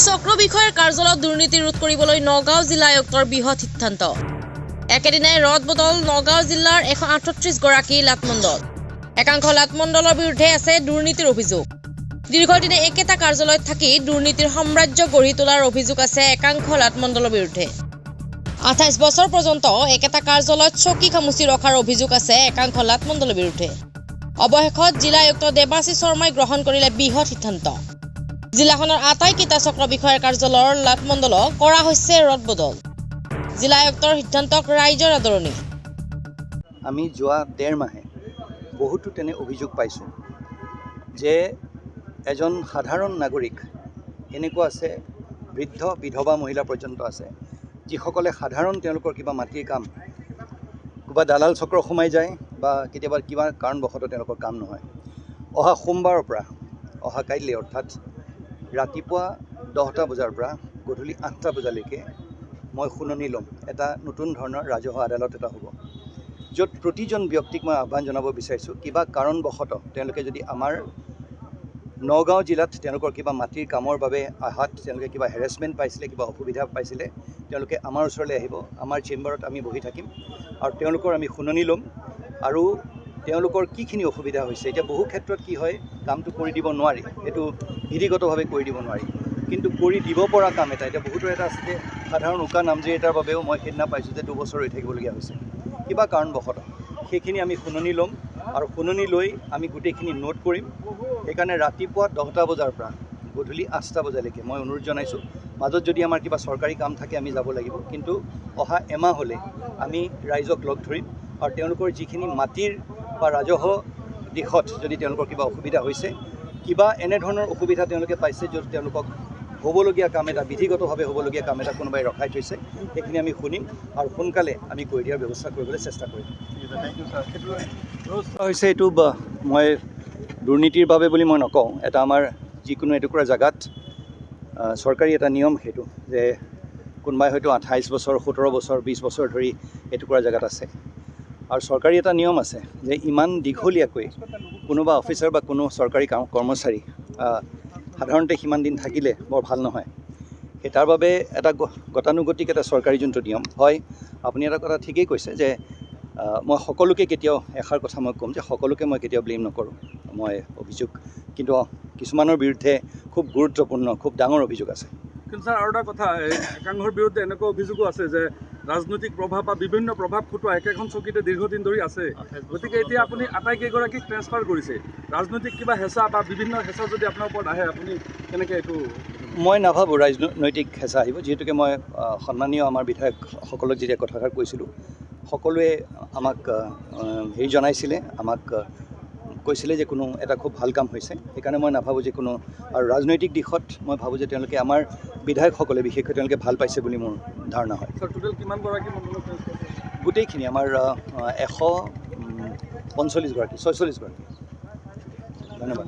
চক্ৰ বিষয়াৰ কাৰ্যালয়ত দুৰ্নীতি ৰোধ কৰিবলৈ নগাঁও জিলা আয়ুক্তৰ বৃহৎ সিদ্ধান্ত। একেদিনাই ৰদ বদল নগাঁও জিলাৰ 138 গৰাকী লাটমণ্ডল। একাংশ লাটমণ্ডলৰ বিৰুদ্ধে আছে দুৰ্নীতিৰ অভিযোগ। দীৰ্ঘদিনে একেটা কাৰ্যালয়ত থাকি দুৰ্নীতিৰ সাম্ৰাজ্য গঢ়ি তোলাৰ অভিযোগ আছে একাংশ লাটমণ্ডলৰ বিৰুদ্ধে। 28 বছৰ পৰ্যন্ত একেটা কাৰ্যালয়ত চকী খামুচি ৰখাৰ অভিযোগ আছে একাংশ লাটমণ্ডলৰ বিৰুদ্ধে। অৱশেষত জিলা আয়ুক্ত দেৱাশীষ শৰ্মাই গ্ৰহণ কৰিলে বৃহৎ সিদ্ধান্ত। জিলাখনৰ আটাইকেইটা চক্ৰ বিষয়াৰ কাৰ্যালয়ৰ লাটমণ্ডলক কৰা হৈছে ৰদ বদল। জিলা আয়ুক্তৰ সিদ্ধান্তক ৰাইজৰ আদৰণি। আমি যোৱা 1.5 মাহে বহুতো তেনে অভিযোগ পাইছোঁ যে এজন সাধাৰণ নাগৰিক এনেকুৱা আছে, বৃদ্ধ বিধৱা মহিলা পৰ্যন্ত আছে, যিসকলে সাধাৰণ তেওঁলোকৰ কিবা মাটিৰ কাম কিবা দালাল চক্ৰ সোমাই যায় বা কেতিয়াবা কিবা কাৰণবশতঃ তেওঁলোকৰ কাম নহয়। অহা সোমবাৰৰ পৰা অহা কাইলৈ অৰ্থাৎ ৰাতিপুৱা 10টা বজাৰ পৰা গধূলি 8টা বজালৈকে মই শুনানি ল'ম। এটা নতুন ধৰণৰ ৰাজহুৱা আদালত এটা হ'ব, য'ত প্ৰতিজন ব্যক্তিক মই আহ্বান জনাব বিচাৰিছোঁ, কিবা কাৰণবশতঃ তেওঁলোকে যদি আমাৰ নগাঁও জিলাত তেওঁলোকৰ কিবা মাটিৰ কামৰ বাবে আহাত তেওঁলোকে কিবা হেৰেছমেণ্ট পাইছিলে, কিবা অসুবিধা পাইছিলে, তেওঁলোকে আমাৰ ওচৰলৈ আহিব। আমাৰ চেম্বাৰত আমি বহি থাকিম আৰু তেওঁলোকৰ আমি শুনানি ল'ম আৰু তেওঁলোকৰ কিখিনি অসুবিধা হৈছে। এতিয়া বহু ক্ষেত্ৰত কি হয়, কামটো কৰি দিব নোৱাৰি, সেইটো বিধিগতভাৱে কৰি দিব নোৱাৰি, কিন্তু কৰি দিব পৰা কাম এটা এতিয়া বহুতৰ এটা আছে যে সাধাৰণ উকা নামজাৰি এটাৰ বাবেও মই সেইদিনা পাইছোঁ যে 2 বছৰ ৰৈ থাকিবলগীয়া হৈছে কিবা কাৰণবশতঃ। সেইখিনি আমি শুনানি ল'ম আৰু শুনানি লৈ আমি গোটেইখিনি নোট কৰিম। সেইকাৰণে ৰাতিপুৱা 10টা বজাৰ পৰা গধূলি 8টা বজালৈকে মই অনুৰোধ জনাইছোঁ। মাজত যদি আমাৰ কিবা চৰকাৰী কাম থাকে আমি যাব লাগিব, কিন্তু অহা এমাহলৈ আমি ৰাইজক লগ ধৰিম আৰু তেওঁলোকৰ যিখিনি মাটিৰ বা ৰাজহ দিশত যদি তেওঁলোকৰ কিবা অসুবিধা হৈছে, কিবা এনেধৰণৰ অসুবিধা তেওঁলোকে পাইছে য'ত তেওঁলোকক হ'বলগীয়া কাম এটা বিধিগতভাৱে হ'বলগীয়া কাম এটা কোনোবাই ৰখাই থৈছে, সেইখিনি আমি শুনিম আৰু সোনকালে আমি কৰি দিয়াৰ ব্যৱস্থা কৰিবলৈ চেষ্টা কৰিম। হৈছে এইটো মই দুৰ্নীতিৰ বাবে বুলি মই নকওঁ। এটা আমাৰ যিকোনো এটুকুৰা জেগাত চৰকাৰী এটা নিয়ম, সেইটো যে কোনোবাই হয়তো 28 বছৰ 17 বছৰ 20 বছৰ ধৰি এটুকুৰা জেগাত আছে আৰু চৰকাৰী এটা নিয়ম আছে যে ইমান দীঘলীয়াকৈ কোনোবা অফিচাৰ বা কোনো চৰকাৰী কৰ্মচাৰী সাধাৰণতে সিমান দিন থাকিলে বৰ ভাল নহয়। সেই তাৰ বাবে এটা গতানুগতিক এটা চৰকাৰী যোনটো নিয়ম হয়। আপুনি এটা কথা ঠিকেই কৈছে যে মই সকলোকে কেতিয়াও এষাৰ কথা মই ক'ম যে সকলোকে মই কেতিয়াও ব্লেম নকৰোঁ। মই অভিযোগ কিন্তু কিছুমানৰ বিৰুদ্ধে খুব গুৰুত্বপূৰ্ণ খুব ডাঙৰ অভিযোগ আছে। কিন্তু ছাৰ আৰু এটা কথা, একাংশৰ বিৰুদ্ধে এনেকুৱা অভিযোগো আছে যে ৰাজনৈতিক প্ৰভাৱ বা বিভিন্ন প্ৰভাৱ খটুৱা একেখন চকীতে দীৰ্ঘদিন ধৰি আছে। গতিকে এতিয়া আপুনি আটাইকেইগৰাকীক ট্ৰেন্সফাৰ কৰিছে, ৰাজনৈতিক কিবা হেঁচা বা বিভিন্ন হেঁচা যদি আপোনাৰ ওপৰত আহে আপুনি কেনেকৈ এইটো? মই নাভাবোঁ ৰাজনৈতিক হেঁচা আহিব, যিহেতুকে মই সন্মানীয় আমাৰ বিধায়কসকলক যেতিয়া কথাষাৰ কৈছিলোঁ, সকলোৱে আমাক হেৰি জনাইছিলে, আমাক কৈছিলে যে কোনো এটা খুব ভাল কাম হৈছে। সেইকাৰণে মই নাভাবোঁ যে কোনো, আৰু ৰাজনৈতিক দিশত মই ভাবোঁ যে তেওঁলোকে আমাৰ বিধায়কসকলে বিশেষকৈ তেওঁলোকে ভাল পাইছে বুলি মোৰ ধাৰণা হয়। টোটেল কিমানগৰাকী মণ্ডলক ট্ৰেন্সফাৰ? গোটেইখিনি আমাৰ 145 গৰাকী 46 গৰাকী। ধন্যবাদ।